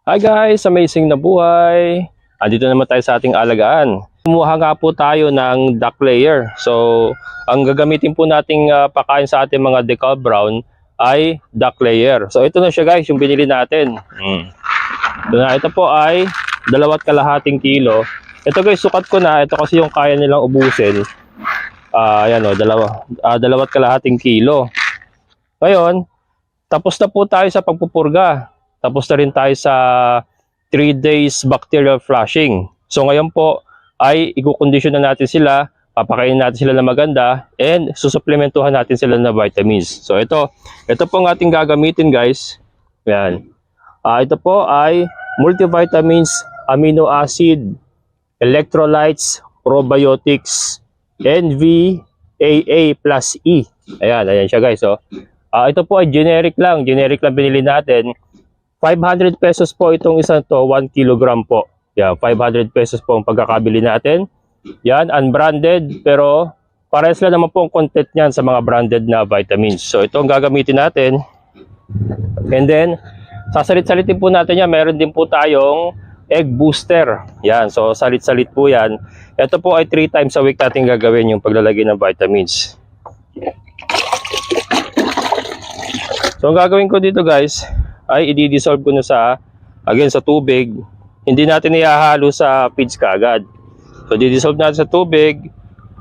Hi guys, amazing na buhay. Andito naman tayo sa ating alagaan. Kumuha nga po tayo ng duck layer. So, ang gagamitin po nating pakain sa ating mga decal brown ay duck layer. So, ito na siya guys, yung binili natin. Ito po ay 2.5 kilo. Ito guys, sukat ko na. Ito kasi yung kaya nilang ubusin. Ayan o, 2.5 kilo. Ngayon, tapos na po tayo sa pagpupurga. Tapos na rin tayo sa 3 days bacterial flushing. So ngayon po ay i-condition na natin sila, papakainin natin sila na maganda, and susuplementuhan natin sila na vitamins. So ito po ang ating gagamitin guys. Yan. Ito po ay multivitamins, amino acid, electrolytes, probiotics, NVAA plus E. Ayan siya guys. So, ito po ay generic lang binili natin. 500 pesos po itong isang to, 1 kilogram po. Yan, 500 pesos po ang pagkakabili natin. Yan, unbranded, pero parehas lang naman po ang content niyan sa mga branded na vitamins. So ito ang gagamitin natin. And then, sasalit-salitin po natin yan. Meron din po tayong egg booster. Yan, so salit-salit po yan. Ito po ay 3 times a week natin gagawin yung paglalagay ng vitamins. So ang gagawin ko dito guys, ay i-dissolve ko na sa tubig. Hindi natin ihahalo sa feeds kaagad. So di-dissolve natin sa tubig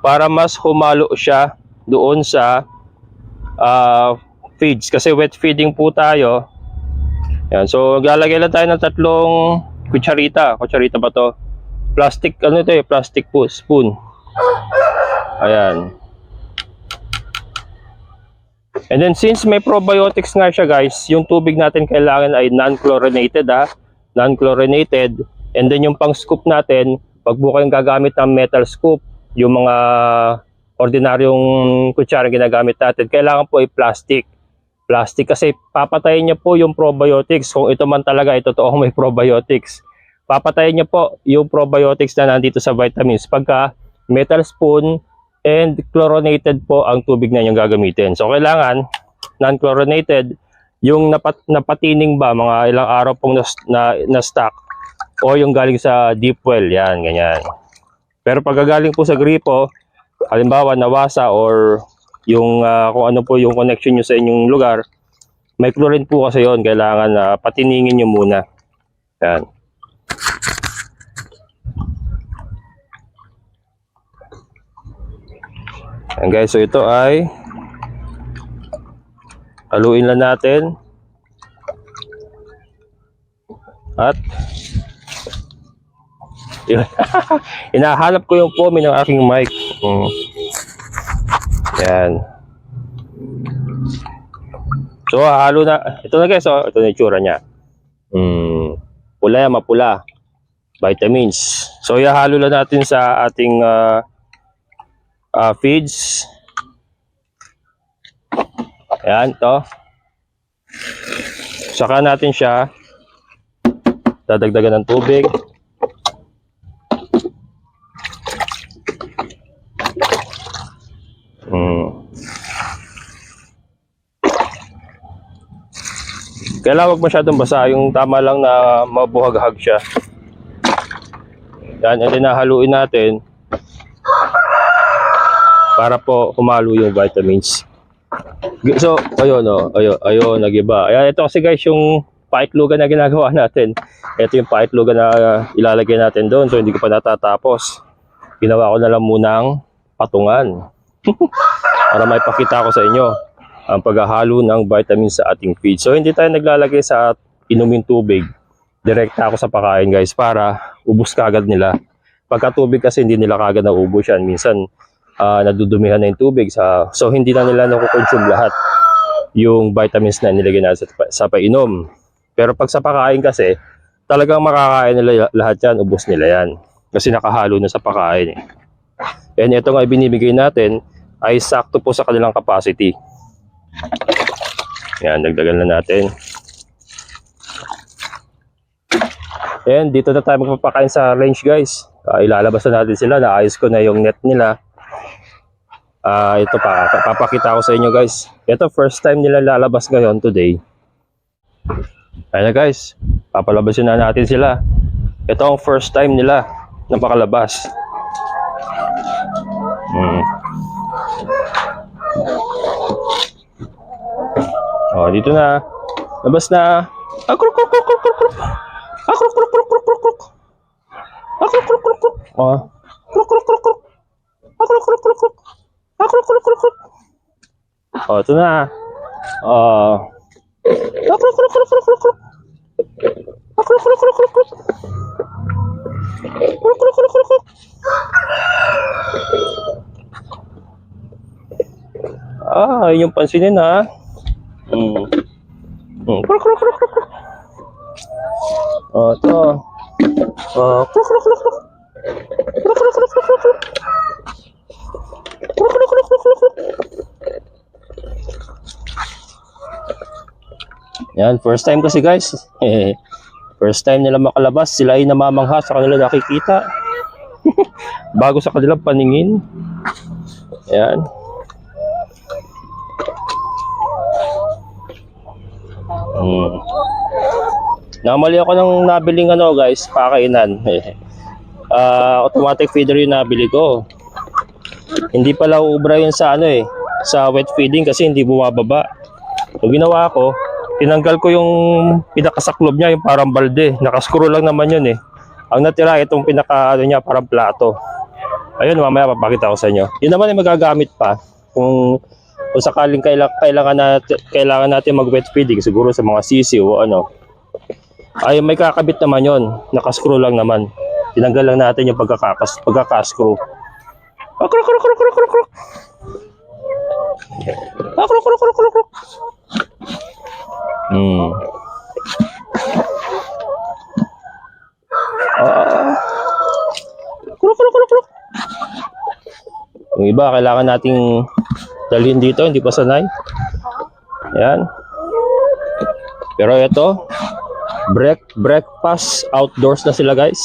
para mas humalo siya doon sa feeds kasi wet feeding po tayo. Yan. So maglalagay lang tayo ng 3 kutsarita. Kutsarita ba to? Plastic, plastic po, spoon. Ayan. And then since may probiotics nga siya guys, yung tubig natin kailangan ay non-chlorinated non-chlorinated. And then yung pang scoop natin, pag po kayong gagamit ng metal scoop, yung mga ordinaryong kutsara ginagamit natin, kailangan po ay plastic. Plastic kasi papatayin niya po yung probiotics. Kung ito man talaga, ito totoong may probiotics. Papatayin niya po yung probiotics na nandito sa vitamins pagka metal spoon and chlorinated po ang tubig na yung gagamitin. So kailangan non-chlorinated, yung napatining ba mga ilang araw pong na stock o yung galing sa deep well, yan, ganyan. Pero pag galing po sa gripo, halimbawa nawasa or yung kung ano po yung connection nyo sa inyong lugar, may chlorine po kasi yon, kailangan patiningin nyo muna. Yan. Ayan guys, so ito ay haluin lang natin. At yun. Hinahanap ko yung foamy ng aking mic. Yan. So halo na. Ito na guys, ito na yung tsura niya. Pula yan, mapula. Vitamins. So ihalo lang natin sa ating feeds. Ayan, to. Saka natin siya dadagdagan ng tubig. Kailangan wag masyadong basa, yung tama lang na mabuhag-hag siya. Yan, and then haluin natin para po humalo yung vitamins. So, ayun, nagiba. Ayan, ito kasi guys yung paitlugan na ginagawa natin. Ito yung paitlugan na ilalagay natin doon. So, hindi ko pa natatapos. Ginawa ko na lang munang patungan. Para may pakita ko sa inyo ang paghahalo ng vitamins sa ating feed. So, hindi tayo naglalagay sa inumin tubig. Direkta ako sa pakain guys para ubos kagad nila. Pagka tubig kasi hindi nila kagad naubos yan. Minsan, nadudumihan na yung tubig. So, hindi na nila nakukonsume lahat yung vitamins na nilagay na sa painom. Pero pag sa pakain kasi, talagang makakain nila lahat yan, ubos nila yan. Kasi nakahalo na sa pakain. And ito nga binibigay natin ay sakto po sa kanilang capacity. Yan, dagdagan na natin. And dito na tayo magpapakain sa range guys. Ilalabas na natin sila, naayos ko na yung net nila. Ito papakita ko sa inyo guys. Ito first time nila lalabas ngayon today. Ayan na guys. Papalabasin na natin sila. Ito ang first time nila na makalabas. Oh, dito na. Labas na. Akruk, kruk, kruk, kruk, kruk, kruk. Akruk, kruk, kruk, kruk, kruk, kruk. Akruk, kruk, kruk, kruk. Oh. Kruk, kruk, kruk, kruk. Akruk, kruk, kruk, kruk. Akruk, kruk, kruk, kruk. Oh, ito na. Akruk, kruk, kruk, kruk, kruk, kruk. Akruk, kruk, kruk, kruk, kruk. Kruk, kruk, kruk, kruk, kruk. Yun yung pansinin ha. Kruk, kruk, kruk, kruk, kruk. Ito. Kruk, kruk, kruk, kruk. Kruk, kruk, kruk, kruk, kruk. Kruk, kruk, kruk, kruk, kruk. Yan, first time kasi guys. First time nila makalabas, sila ay namamangha sa kanila nakikita. Bago sa kanilang paningin. Yan. Namali ako ng nabiling guys, pakainan. Automatic feeder yung nabili ko. Hindi pala uubra yun sa sa wet feeding kasi hindi bumababa. So ginawa ko, tinanggal ko yung pinakasaklob niya, yung parang balde. Nakaskuro lang naman yun Ang natira itong pinaka niya, parang plato. Ayun, mamaya papakita ko sa inyo. Yun naman ay magagamit pa kung sakaling kailangan natin mag wet feeding, siguro sa mga sisiw o ay may kakabit naman yon, nakaskro lang naman. Tinanggal lang natin yung pagkakaskro. Akruk, kruk, kruk, kruk, kruk, kruk. Akruk, kruk, kruk, kruk, kruk. Kruk, kruk, kruk, kruk. Yung iba kailangan nating dalhin dito, hindi pa sanay. Yan. Pero ito, breakfast outdoors na sila guys.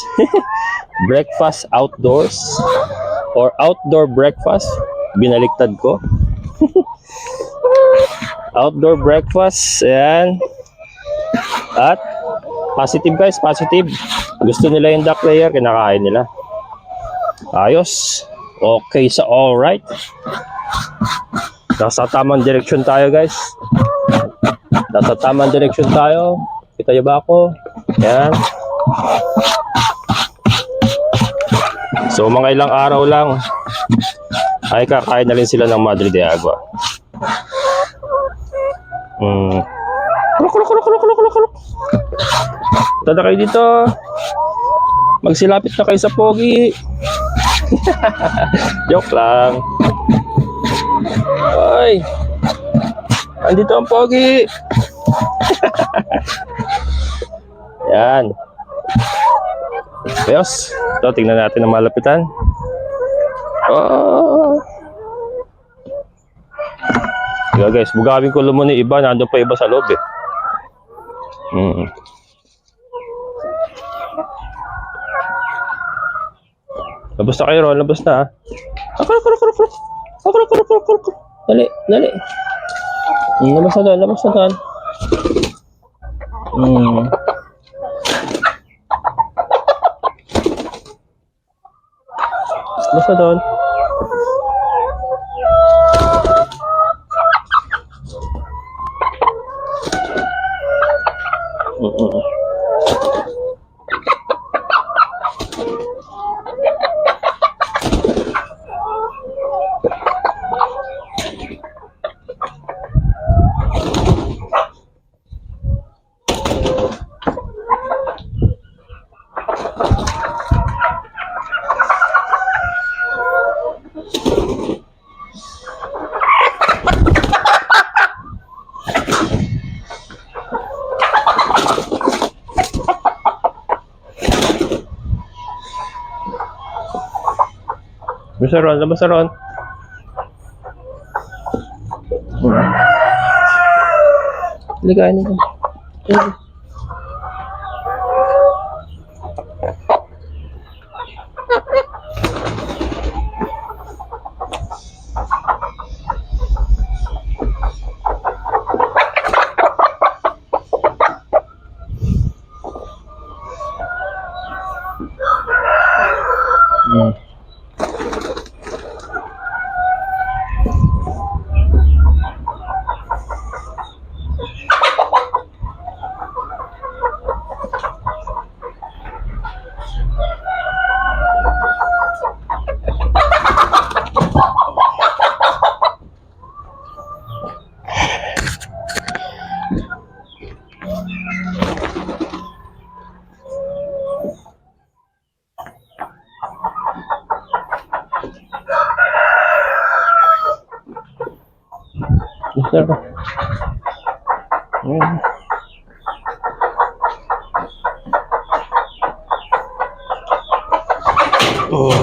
Breakfast outdoors or outdoor breakfast. Binaliktad ko. Outdoor breakfast. Ayan. At positive guys, positive. Gusto nila yung duck layer, kinakain nila. Ayos. Okay, so alright. Nasa tamang direksyon tayo guys. Nasa tamang direksyon tayo. Kita niyo ba ako? Yan. So mga ilang araw lang ay kakain na rin sila ng Madre de Agua. Kuluk, kuluk, kuluk, kuluk, kuluk, kuluk. Tada kayo dito. Magsilapit na kayo sa pogi. Joke lang. Ay, andito ang pogi. Yan. Ayos. Ito, tingnan natin ang malapitan. Yeah, guys, bugawin ko lumuni iba. Nandun pa iba sa loob Labas na kayo, Ron. Labas na Dali, dali. Labas na doon, labas na doon. Labas na doon. Labas na Ron, labas na Ron. Ligain nito. Ayan. Oh.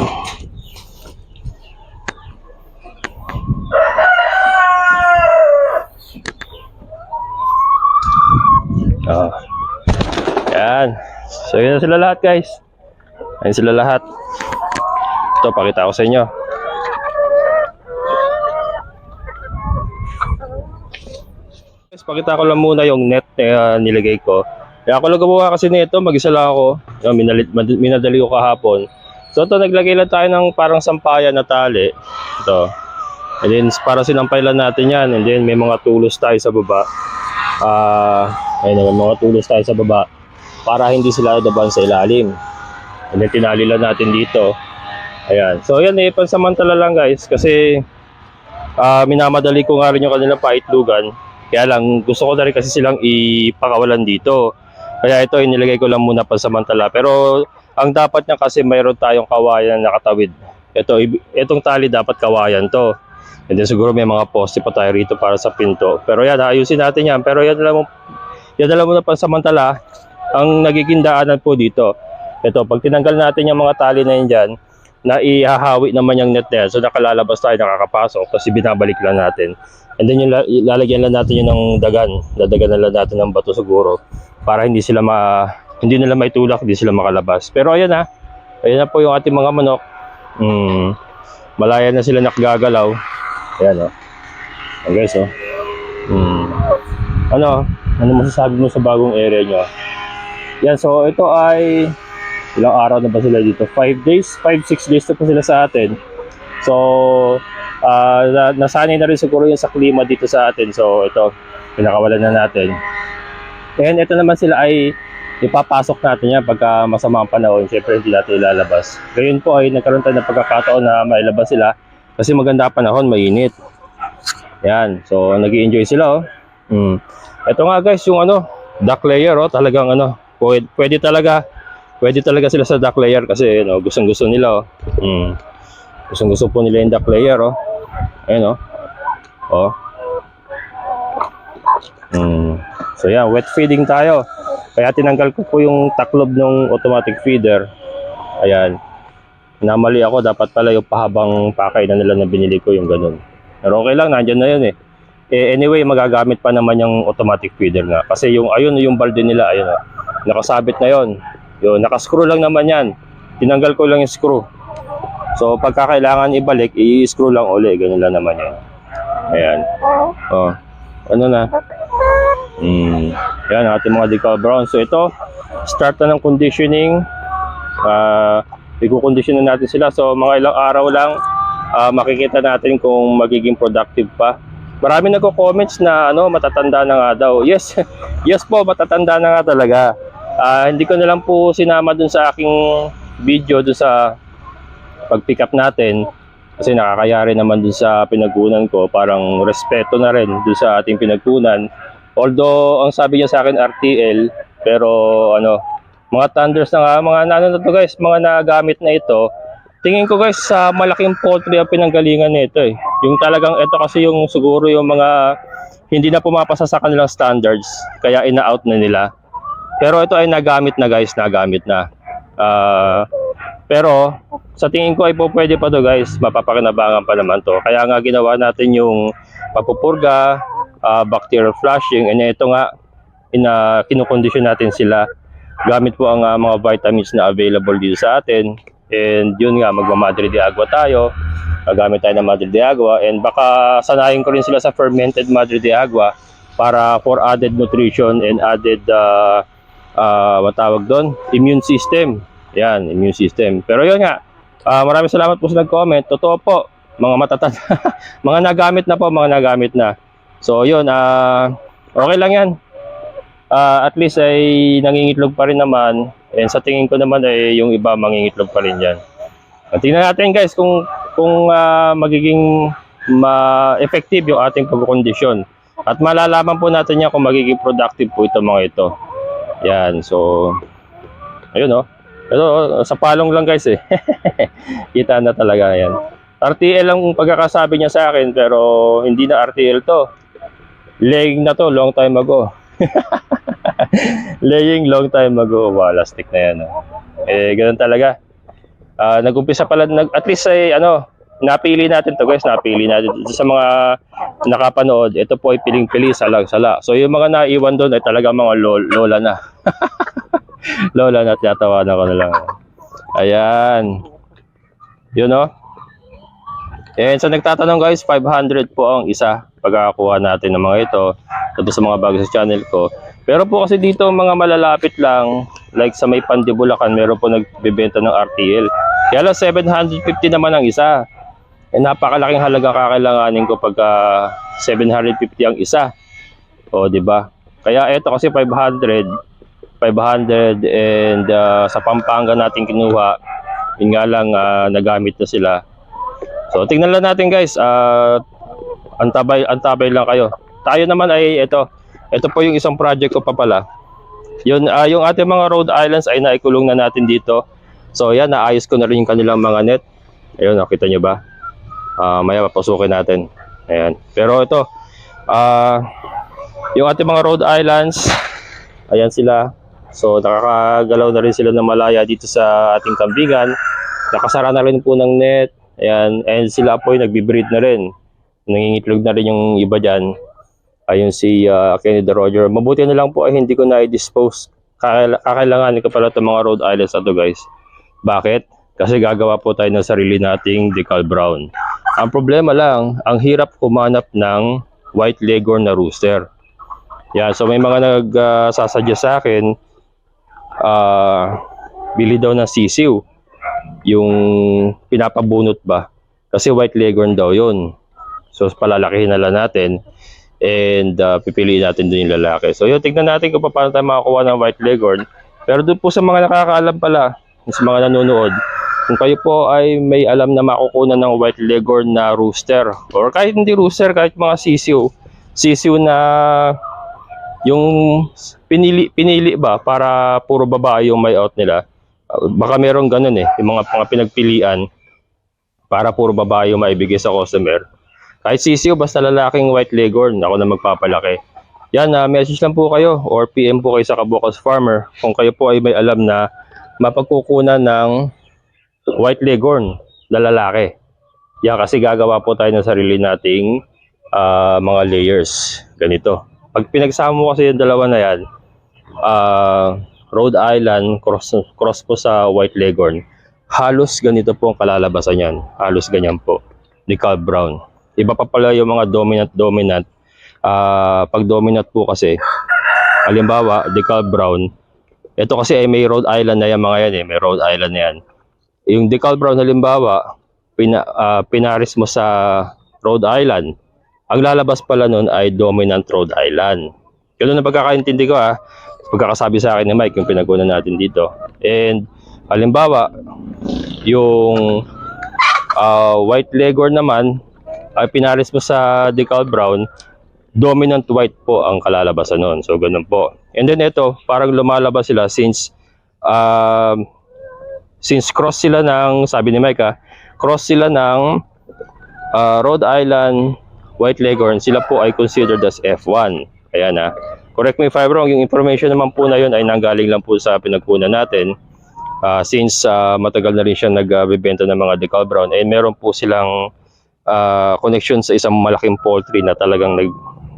Oh. Yan. So yun na sila lahat, guys. Ayan sila lahat. Ito, pakita ko sa inyo. Guys, pakita ko lang muna yung net na nilagay ko. Kaya ako lang gumawa kasi nito, mag-isa lang ako. Yung minadali ko kahapon. So ito, naglagay lang tayo ng parang sampayan na tali. Ito. And then, para sinampay lang natin yan. And then, may mga tulos tayo sa baba. Ayun naman, mga tulos tayo sa baba para hindi sila daban sa ilalim. And then tinali lang natin dito. Ayan. So yan pansamantala lang, guys, kasi minamadali ko nga rin yung kanilang paitlugan. Kaya lang gusto ko na rin kasi silang ipakawalan dito. Kaya ito inilagay ko lang muna pansamantala. Pero ang dapat niya kasi mayroon tayong kawayan na nakatawid. Itong tali dapat kawayan to. And then siguro may mga poste pa tayo rito para sa pinto. Pero yan, ayusin natin yan. Pero yan alam mo na pansamantala, ang nagiging daanan po dito. Ito, pag tinanggal natin yung mga tali na yun dyan, na ihahawi naman yung net na yan. So nakalalabas tayo, nakakapasok, kasi binabalik lang natin. And then yung lalagyan lang natin yun ng dagan. Dadagan na lang natin ng bato siguro. Para hindi nila maitulak, hindi sila makalabas. Pero ayan na. Ayan na po yung ating mga manok. Malaya na sila nakagagalaw. Ayan o. Guys o. Ano masasabi mo sa bagong area nyo? Yan, so ito ay ilang araw na ba sila dito? 5 days? 5-6 days na po sila sa atin. So nasanay na rin siguro yun sa klima dito sa atin. So ito, pinakawalan na natin. And ito naman sila ay ipapasok natin yan pagka masama ang panahon. Siyempre hindi natin ilalabas. Ngayon po ay nagkaroon tayo ng pagkakataon na mailabas sila kasi maganda panahon, mainit. Yan, so nag-i-enjoy sila oh. Ito nga guys, yung duck layer talagang pwede talaga sila sa duck layer kasi gustong-gusto nila oh. Gustong-gusto po nila yung duck layer oh. Ayun oh. So yan, wet feeding tayo. Kaya tinanggal ko po yung taklob ng automatic feeder. Ayan. Namali ako, dapat pala yung pahabang pakay na nila na binili ko yung ganun. Pero okay lang, nandyan na yun eh. Anyway, magagamit pa naman yung automatic feeder nga. Kasi yung balde nila, ayun nakasabit na yun. Yun, nakascrew lang naman yan. Tinanggal ko lang yung screw. So pagka kailangan ibalik, i-screw lang uli. Ganun lang naman yan. Ayan. Oh. Ano na? Yan, ating mga decal brown. So ito, start na ng conditioning. I-condition na natin sila. So mga ilang araw lang, makikita natin kung magiging productive pa. Marami nagko-comments na matatanda na nga daw. Yes, yes po, matatanda na nga talaga. Hindi ko na lang po sinama dun sa aking video dun sa pag-pick up natin. Kasi nakakayari naman dun sa pinagkunan ko. Parang respeto na rin dun sa ating pinagkunan. Although, ang sabi niya sa akin RTL, pero mga thunders na nga, mga na to guys, mga nagamit na ito. Tingin ko guys, sa malaking poultry ang pinanggalingan nito eh. Yung talagang ito kasi yung siguro yung mga hindi na pumapasa sa kanilang standards, kaya ina-out na nila. Pero ito ay nagamit na guys, nagamit na. Pero sa tingin ko ay po pwede pa to guys, mapapakinabangan pa naman to. Kaya nga ginawa natin yung pagpupurga, bacterial flushing, and ito nga, kinukondisyon natin sila. Gamit po ang mga vitamins na available dito sa atin. And yun nga, magmamadre de agua tayo. Gamit tayo ng madre de agua. And baka sanayin ko rin sila sa fermented madre de agua para for added nutrition and added, matawag doon, immune system. Yan, immune system. Pero yun nga, maraming salamat po sa nag-comment. Totoo po, mga matatanda. Mga nagamit na po, mga nagamit na. So yun, okay lang yan. At least ay nangingitlog pa rin naman. And sa tingin ko naman ay yung iba mangingitlog pa rin yan. Tingnan natin guys kung magiging effective yung ating pagkondisyon. At malalaman po natin yan kung magiging productive po ito mga ito. Yan, so ayun ito, sa palong lang guys eh. Kita na talaga yan. RTL ang pagkakasabi niya sa akin pero hindi na RTL to. laying na to long time ago. Laying long time ago. Wala, stick na yan. Ganun talaga. Nag-umpisa pala, at least ay napili natin to guys, napili natin. Sa mga nakapanood, ito po ay piling-pili, salang-sala. So yung mga naiwan doon ay talaga mga lola na. Lola na, tiyatawanan ko na lang. Ayan. Yun And so nagtatanong guys, 500 po ang isa pagkakakuha natin ng mga ito. Tapos sa mga bago sa channel ko. Pero po kasi dito mga malalapit lang, like sa may Pandibulacan, meron po nagbebenta ng RTL. Kaya lang 750 naman ang isa. Napakalaking halaga kakailanganin ko pagka 750 ang isa. O, di ba? Kaya ito kasi 500 and sa Pampanga natin kinuha, yun nga lang nagamit na sila. So tingnan lang natin guys, antabay lang kayo. Tayo naman ay ito po yung isang project ko pa pala. Yun, yung ating mga Rhode Islands ay naikulong na natin dito. So yan, naayos ko na rin yung kanilang mga net. Ayun, nakita nyo ba? Maya papasukin natin. Ayan. Pero ito, yung ating mga Rhode Islands, ayan sila. So nakakagalaw na rin sila ng malaya dito sa ating kambingan. Nakasara na rin po ng net. Ayan, and sila po ay nagbi-breed na rin. Nangingitlog na rin yung iba dyan. Ayun si Kennedy Roger. Mabuti na lang po ay hindi ko na i-dispose. Kakailanganin ko pala itong mga Rhode Islands na to guys. Bakit? Kasi gagawa po tayo ng sarili nating decal brown. Ang problema lang, ang hirap kumanap ng white leghorn na rooster. Yan, so may mga nagsasadya sa akin, bili daw ng sisiw. Yung pinapabunot ba? Kasi white leghorn daw yun. So palalakihin na lang natin. And pipiliin natin doon yung lalaki. So yun, tignan natin kung paano tayo makakuha ng white leghorn. Pero doon po sa mga nakakaalam pala, sa mga nanonood, kung kayo po ay may alam na makukunan ng white leghorn na rooster, or kahit hindi rooster, kahit mga sisiw na yung pinili ba para puro babae yung may out nila. Baka merong ganun yung mga pinagpilian para puro babae yung maibigay sa customer. Kahit sisiw, basta lalaking white leghorn, ako na magpapalaki. Yan, message lang po kayo or PM po kayo sa Kabukas Farmer kung kayo po ay may alam na mapagkukunan ng white leghorn na lalaki. Yan, kasi gagawa po tayo ng sarili nating mga layers. Ganito. Pag pinagsama mo kasi yung dalawa na yan, Rhode Island, cross po sa white leghorn, halos ganito po ang kalalabasan yan. Halos ganyan po. Decal brown. Iba pa pala yung mga dominant. Pag dominant po kasi, halimbawa, decal brown. Ito kasi ay may Rhode Island na yan mga yan may Rhode Island na yan. Yung decal brown halimbawa, pinaris mo sa Rhode Island. Ang lalabas pala nun ay dominant Rhode Island. Ganun na pagkakaintindi ko pagkakasabi sa akin ni Mike yung pinagkunan natin dito. And halimbawa, yung white leghorn naman, ay pinaris mo sa decal brown, dominant white po ang kalalabasan nun. So ganun po. And then ito, parang lumalabas sila since cross sila ng, sabi ni Mike cross sila ng Rhode Island white leghorn, sila po ay considered as F1. Ayan correct me if I'm wrong, yung information naman po na yun ay nanggaling lang po sa pinagkunan natin. Since matagal na rin siya nagbebenta ng mga decal brown, meron po silang connection sa isang malaking poultry na talagang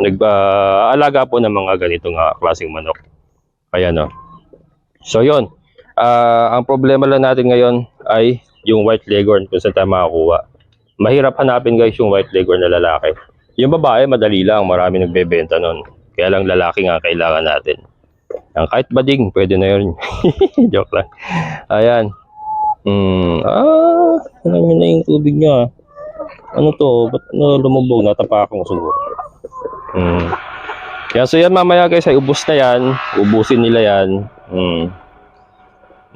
nag-alaga po ng mga ganitong klaseng manok. Ayan So yun, ang problema lang natin ngayon ay yung white leghorn kung saan tayo makakuha. Mahirap hanapin guys yung white leghorn na lalaki. Yung babae madali lang, marami nagbebenta nun. Kaya lang lalaki nga kailangan natin. Kahit bading, pwede na yun. Joke lang. Ayan. Alam nyo na yung tubig nyo Ano to? Ba't lumubog? Natapakan ko siguro. Kaya so yan mamaya guys ay ubos na yan. Ubusin nila yan.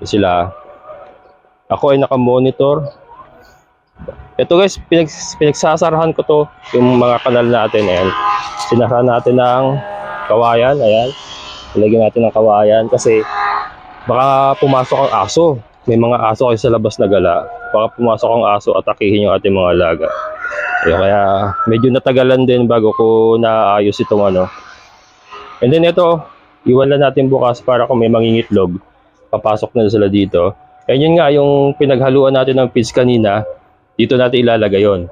Sila. Ako ay nakamonitor. Ito guys, pinagsasarahan ko to. Yung mga kanal natin. Ayan. Sinarahan natin ng kawayan. Ayan. Ilagyan natin ng kawayan kasi baka pumasok ang aso. May mga aso kayo sa labas na gala. Baka pumasok ang aso at atakihin yung ating mga alaga. Kaya medyo natagalan din bago ko naayos itong ano. And then ito, iwan lang natin bukas para kung may mangingitlog, papasok na sila dito. And yun nga, yung pinaghaluan natin ng feeds kanina, dito natin ilalagay yun.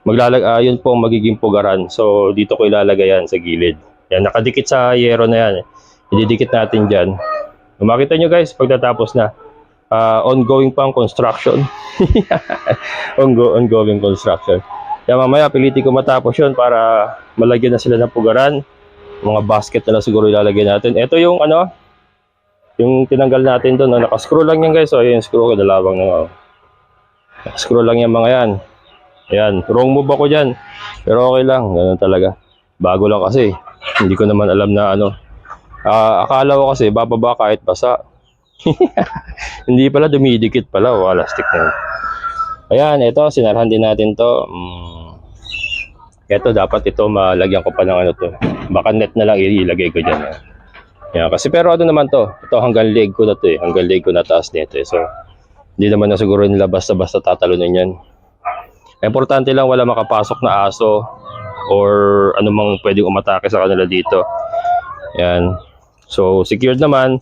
Yun po ang magiging pugaran. So dito ko ilalagay yan sa gilid. Yan, nakadikit sa yero na yan. Ididikit natin dyan. Makita nyo guys, pagtatapos na. Ongoing pang construction. Ongoing construction. Kaya mamaya pilitin ko matapos yun para malagyan na sila ng pugaran. Mga basket na lang siguro ilalagay natin. Ito yung ano, yung tinanggal natin doon. Nakascrew lang yan guys. So yung screw ko, dalawang na. Nakascrew lang yan mga yan. Ayan, wrong move ako dyan. Pero okay lang, ganun talaga. Bago lang kasi. Hindi ko naman alam na ano. Akala ko kasi bababa kahit basa. Hindi pala, dumidikit pala. Elastic na yun. Ayan, ito, sinarhan din natin to. Ito, dapat ito, malagyan ko pa ng ano to. Baka net na lang ilagay ko dyan. Ayan, kasi pero ano naman to. Ito, hanggang leg ko na to eh. Hanggang leg ko na taas nito eh. So, hindi naman na siguro nila basta-basta tatalunin yan. Importante lang wala makapasok na aso or anumang pwedeng umatake sa kanila dito. Ayan. So, secured naman.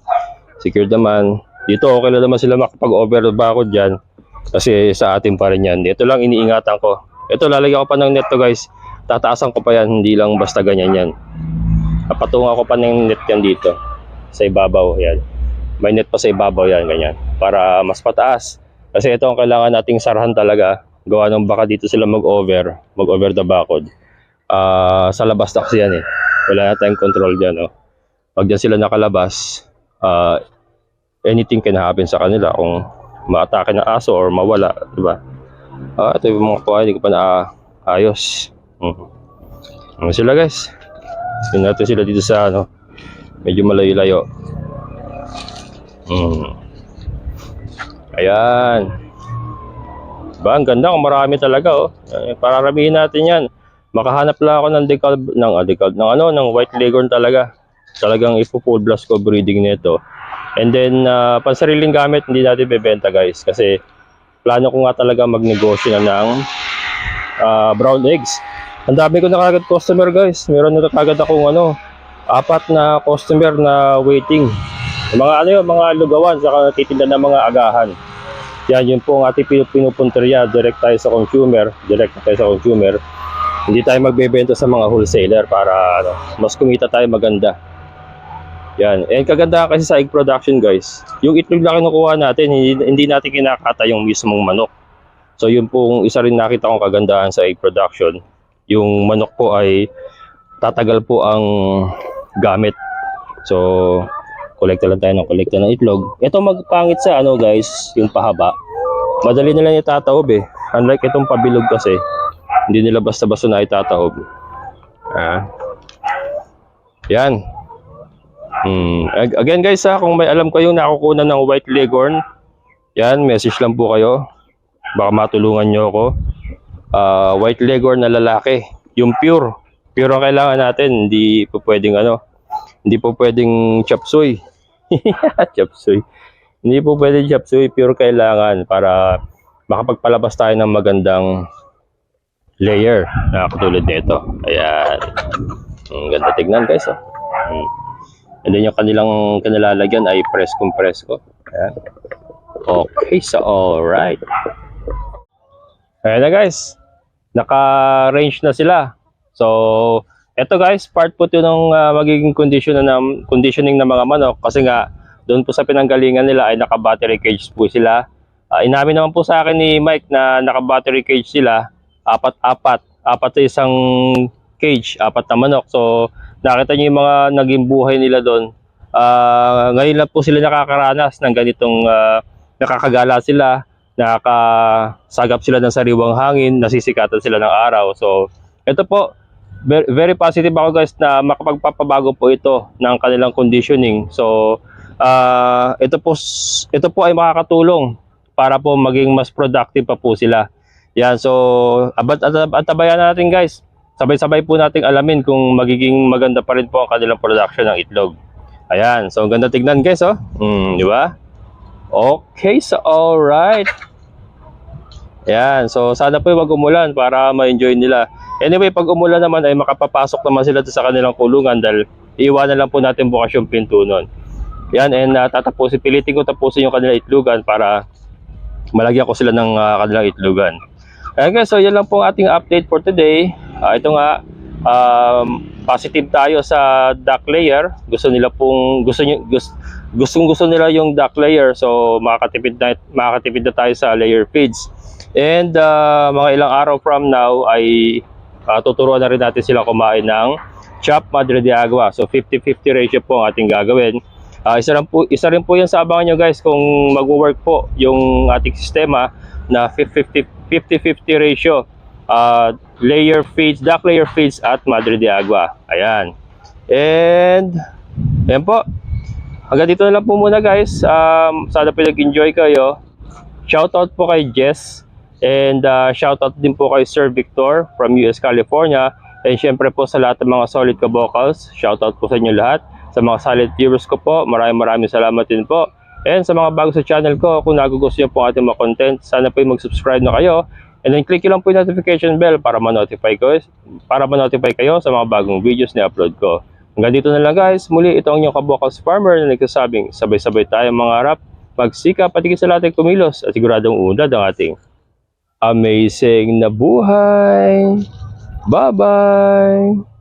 Dito, okay lang naman sila makapag-over the bakod dyan. Kasi sa atin pa rin yan. Ito lang iniingatan ko. Ito, lalagyan ko pa ng net to guys. Tataasan ko pa yan. Hindi lang basta ganyan yan. Napatungan ko pa ng net yan dito. Sa ibabaw. Yan. May net pa sa ibabaw yan. Ganyan. Para mas pataas. Kasi ito ang kailangan nating sarhan talaga. Gawa ng baka dito sila mag-over the bakod. Sa labas na kasi yan eh. Wala na tayong control dyan. Oh. Pag dyan sila nakalabas, anything can happen sa kanila kung ma-atake ng aso or mawala, di ba? Ito yung mga kuha, hindi ko pa naayos. Ano sila guys? Tingnan natin sila dito sa ano, medyo malayo-layo. Ayan. Diba, ang ganda, kung marami talaga oh. Pararamihin natin yan. Makahanap lang ako ng white leghorn talaga. Talagang ipo-full blast ko breeding nito. And then, pansariling gamit, hindi natin bebenta guys. Kasi, plano ko nga talaga magnegosyo na ng brown eggs. Ang dami ko na kagad customer guys. Meron na kagad akong 4 na customer na waiting. Mga mga lugawan, saka titinda ng mga agahan. Yan, yun po ang ating pinupunteriya. Direct tayo sa consumer. Hindi tayo magbebenta sa mga wholesaler para mas kumita tayo maganda. Yan. And kaganda kasi sa egg production guys, yung itlog na kinukuha natin, hindi natin kinakata yung mismong manok. So yun po isa rin nakita kong kagandahan sa egg production. Yung manok po ay tatagal po ang gamit. So kolekta lang tayo ng itlog. Ito magpangit sa guys, yung pahaba. Madali nila itataob eh. Unlike itong pabilog kasi, hindi nila basta-basta na itataob. Yan. Again guys kung may alam kayong nakukunan ng white leghorn, yan, message lang po kayo. Baka matulungan nyo ako. White leghorn na lalaki. Yung pure ang kailangan natin. Hindi po pwedeng chop suey. Chop suey. Hindi po pwedeng chop suey. Pure kailangan para makapagpalabas tayo ng magandang layer na katulad nito. Ayan. Ang ganda tignan guys And then yung kanilang kanilalagyan ay press ko. Ayan. Okay, so alright. Ayan na guys. Naka-range na sila. So, eto guys, part po ito ng magiging conditioning ng mga manok. Kasi nga, doon po sa pinanggalingan nila ay naka-battery cage po sila. Inamin naman po sa akin ni Mike na naka-battery cage sila. Apat sa isang cage, 4 na manok. So, nakita niyo yung mga naging buhay nila doon. Ngayon lang po sila nakakaranas ng ganitong nakakagala sila, nakakasagap sila ng sariwang hangin, nasisikatan sila ng araw. So, ito po, very positive ako guys na makapagpapabago po ito ng kanilang conditioning. So, ito po ay makakatulong para po maging mas productive pa po sila. Yan, so, antabayan natin guys. Sabay-sabay po nating alamin kung magiging maganda pa rin po ang kanilang production ng itlog. Ayan, so ang ganda tignan guys di ba? Okay, so alright. Ayan, so sana po wag umulan para ma-enjoy nila. Anyway, pag umulan naman ay makapapasok naman sila sa kanilang kulungan dahil iiwanan lang po natin bukas yung pinto nun. Yan, and pilitin ko tapusin yung kanilang itlugan para malagyan ko sila ng kanilang itlugan. Ayan guys, so yan lang po ang ating update for today. Ito nga, positive tayo sa duck layer. Gusto nila yung duck layer, so makakatipid na tayo sa layer feeds. And mga ilang araw from now ay tuturuan na rin natin sila kumain ng chopped Madre de Agua. So 50-50 ratio po ang ating gagawin. Isa rin po yan sa abangan nyo guys kung mag-work po yung ating sistema na 50-50 ratio. Layer feeds, duck layer feeds at Madre de Agua. Ayan. And ayan po. Hanggang dito na lang po muna guys. Sana po nag-enjoy kayo. Shoutout po kay Jess. And shoutout din po kay Sir Victor from US California. And syempre po sa lahat ng mga solid ka-vocals. Shoutout po sa inyo lahat. Sa mga solid viewers ko po, maraming salamat din po. And sa mga bago sa channel ko, kung nagugustuhan po ating mga content, sana po mag-subscribe na kayo. And then click lang po yung notification bell para ma-notify kayo sa mga bagong videos na upload ko. Hanggang dito na lang guys. Muli ito ang inyong ka-vocals farmer na nagsasabing sabay-sabay tayong mangarap, magsikap at higit sa lahat ay kumilos at siguradong unad ang ating amazing na buhay. Bye-bye!